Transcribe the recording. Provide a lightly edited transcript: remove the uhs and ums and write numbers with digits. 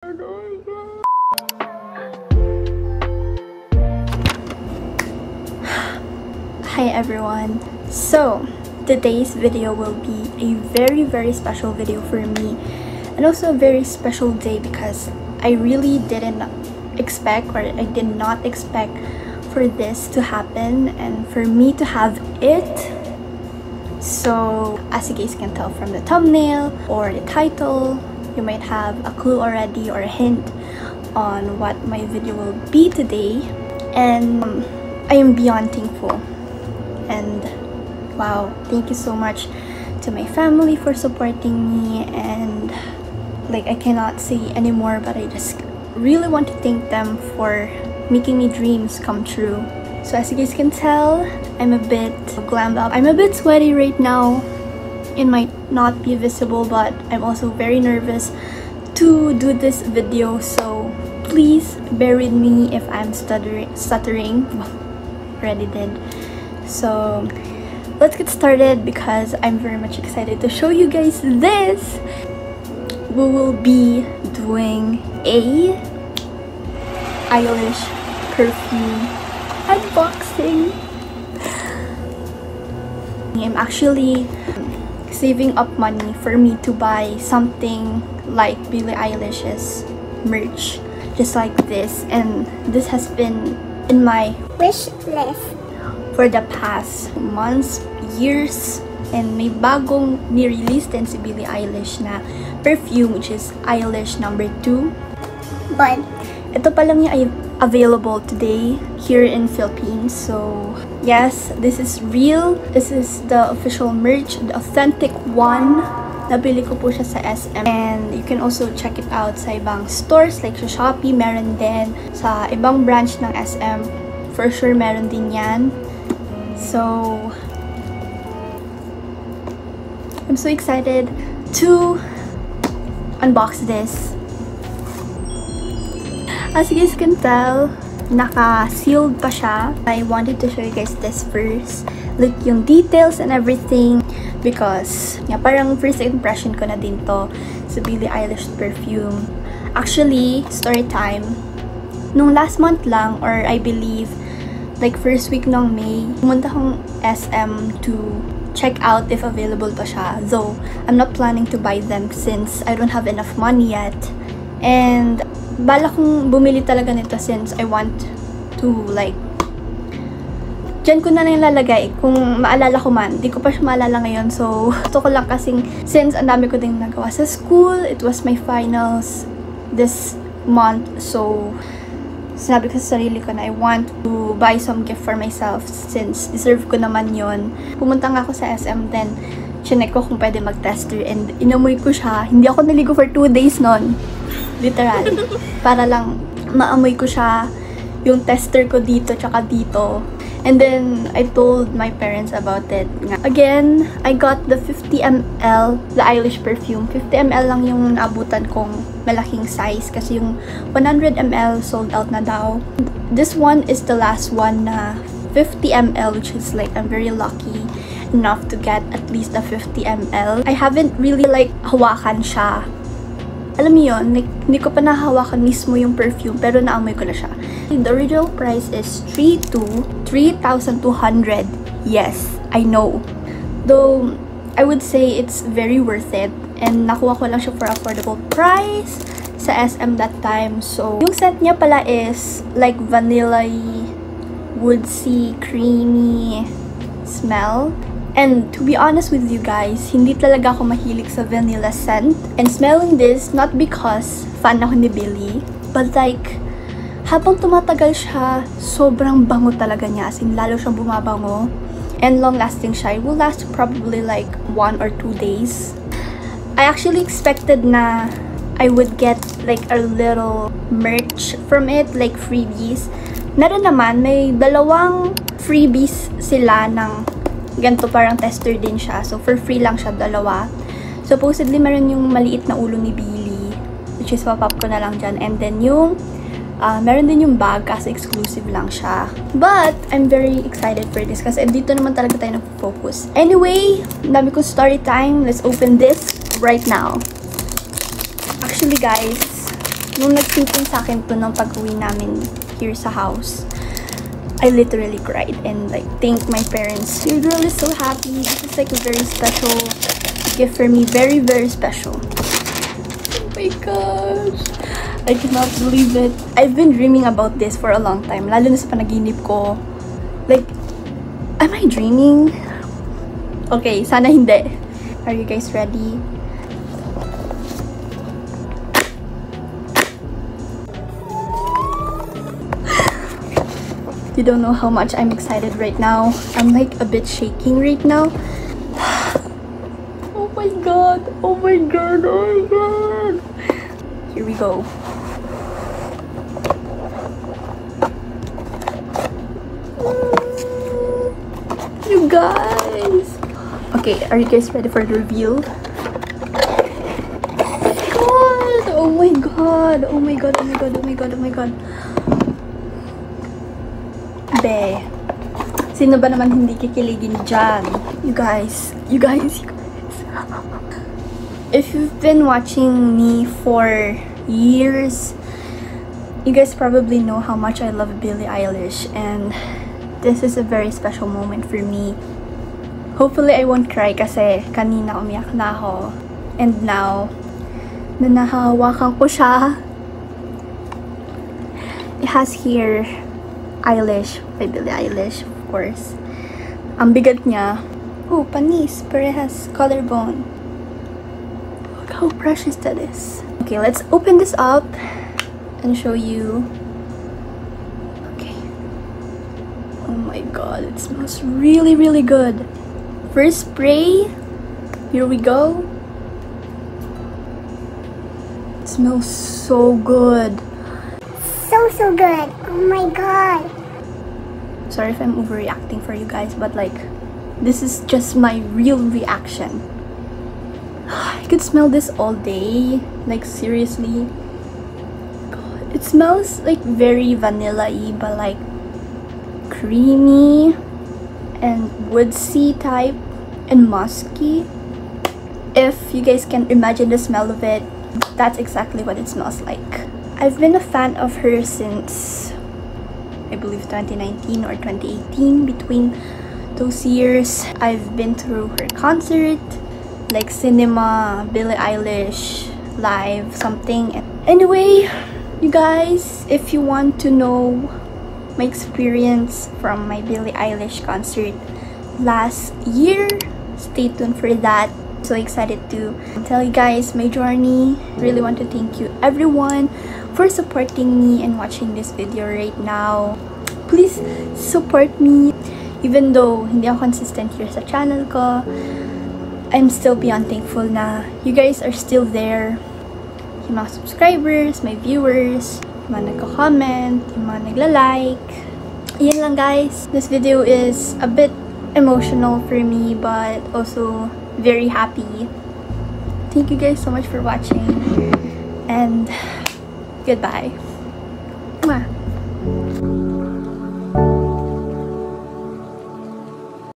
Hi everyone. So today's video will be a very special video for me, and also a very special day because I really didn't expect, or I did not expect for this to happen and for me to have it. So as you guys can tell from the thumbnail or the title, you might have a clue already or a hint on what my video will be today. And I am beyond thankful, and wow, thank you so much to my family for supporting me, and like I cannot say anymore, but I just really want to thank them for making my dreams come true. So as you guys can tell, I'm a bit glammed up. I'm a bit sweaty right now. It might not be visible, but I'm also very nervous to do this video, so please bear with me if I'm stuttering. Already did. So let's get started because I'm very much excited to show you guys this. We will be doing a Eilish perfume unboxing. I'm actually saving up money for me to buy something like Billie Eilish's merch, just like this, and this has been in my wish list for the past months, years, and may bagong ni-release din si Billie Eilish na perfume, which is Eilish number 2. but Ito pa lang yung available today here in Philippines. So yes, this is real. This is the official merch, the authentic one. Nabili ko po siya sa SM, and you can also check it out sa ibang stores like sa Shopee. Meron din sa ibang branch ng SM. For sure meron din yan. So I'm so excited to unbox this. As you guys can tell, naka-sealed pa siya. I wanted to show you guys this first, like yung details and everything, because yeah, parang first impression ko na din to sa Billie Eilish perfume. Actually, story time, nung last month lang, or I believe like first week ng May, pumunta akong SM to check out if available pa siya. Though I'm not planning to buy them since I don't have enough money yet, and bala kong bumili talaga nito since I want to, like, dyan ko na lang lalagay kung maalala ko man. Di ko pa siya maalala ngayon, so gusto ko lang kasing since ang dami ko din nagawa sa school. It was my finals this month, so sinabi ko sa sarili ko na I want to buy some gift for myself since deserve ko naman yon. Pumunta nga ako sa SM, then chinek ko kung pwede mag-tester, and inamoy ko siya. Hindi ako naligo for 2 days nun. Literal. Para lang maamoy ko siya, yung tester ko dito tsaka dito. And then I told my parents about it. Again, I got the 50 ml, the Eilish perfume. 50 ml lang yung naabutan kong malaking size kasi yung 100 ml sold out na daw. This one is the last one na 50 ml, which is like I'm very lucky enough to get at least the 50 ml. I haven't really like hawakan siya. Alam mo yun, hindi ko pa nahawakan mismo yung perfume, pero naamoy ko na siya. The original price is 3,200. Yes, I know. Though, I would say it's very worth it. And nakuha ko lang siya for affordable price sa SM that time. So, yung scent niya pala is like vanilla-y, woodsy, creamy smell. And to be honest with you guys, hindi talaga ako mahilig sa vanilla scent. And smelling this, not because fan ako ni Billie, but like, habang tumatagal siya, sobrang bango talaga niya. As in, lalo siyang bumabango. And long-lasting siya. It will last probably like 1 or 2 days. I actually expected na I would get like a little merch from it, like freebies. Meron naman, may 2 freebies sila ng ganito, parang tester din siya. So, for free lang siya, 2. Supposedly, meron yung maliit na ulo ni Billie, which is papap ko na lang dyan. And then yung, meron din yung bag kasi exclusive lang siya. But, I'm very excited for this kasi dito naman talaga tayo nag-focus. Anyway, dami ko story time. Let's open this right now. Actually, guys, taping sa akin to ng pag-uwi namin here sa house. I literally cried and like thanked my parents. Your girl is so happy. This is like a very special gift for me. Very, very special. Oh my gosh. I cannot believe it. I've been dreaming about this for a long time. Lalo na sa panaginip ko. Like, am I dreaming? Okay, sana hindi. Are you guys ready? You don't know how much I'm excited right now. I'm like a bit shaking right now. Oh my god. Oh my god. Oh my god. Here we go. You guys. Okay, are you guys ready for the reveal? God. Oh my god. Oh my god. Oh my god. Oh my god. Oh my god. Be, sino ba naman hindi kikiligin dyan? You guys. If you've been watching me for years, you guys probably know how much I love Billie Eilish, and this is a very special moment for me. Hopefully, I won't cry kasi kanina umiyak na ako. And now, na nahahawakan ko siya, it has here Eilish by Billie Eilish, of course. Ang bigat niya. Oh, panis. Pero it has collarbone. Look how precious that is. Okay, let's open this up and show you. Okay. Oh my god, it smells really, really good. First spray. Here we go. It smells so good. So good. Oh my god. Sorry if I'm overreacting for you guys, but like, this is just my real reaction. I could smell this all day. Like, seriously. God, it smells like very vanilla-y, but like creamy and woodsy type and musky. If you guys can imagine the smell of it, that's exactly what it smells like. I've been a fan of her since, I believe, 2019 or 2018. Between those years, I've been through her concert, like cinema, Billie Eilish, live, something. Anyway, you guys, if you want to know my experience from my Billie Eilish concert last year, stay tuned for that. So excited to tell you guys my journey. Really want to thank you everyone for supporting me and watching this video right now. Please support me. Even though hindi ako consistent here sa channel ko, I'm still beyond thankful na you guys are still there. Yung mga subscribers, my viewers, yung mga nagko-comment, yung mga nagla-like. Yan lang guys. This video is a bit emotional for me, but also very happy. Thank you guys so much for watching, and goodbye. Mwah.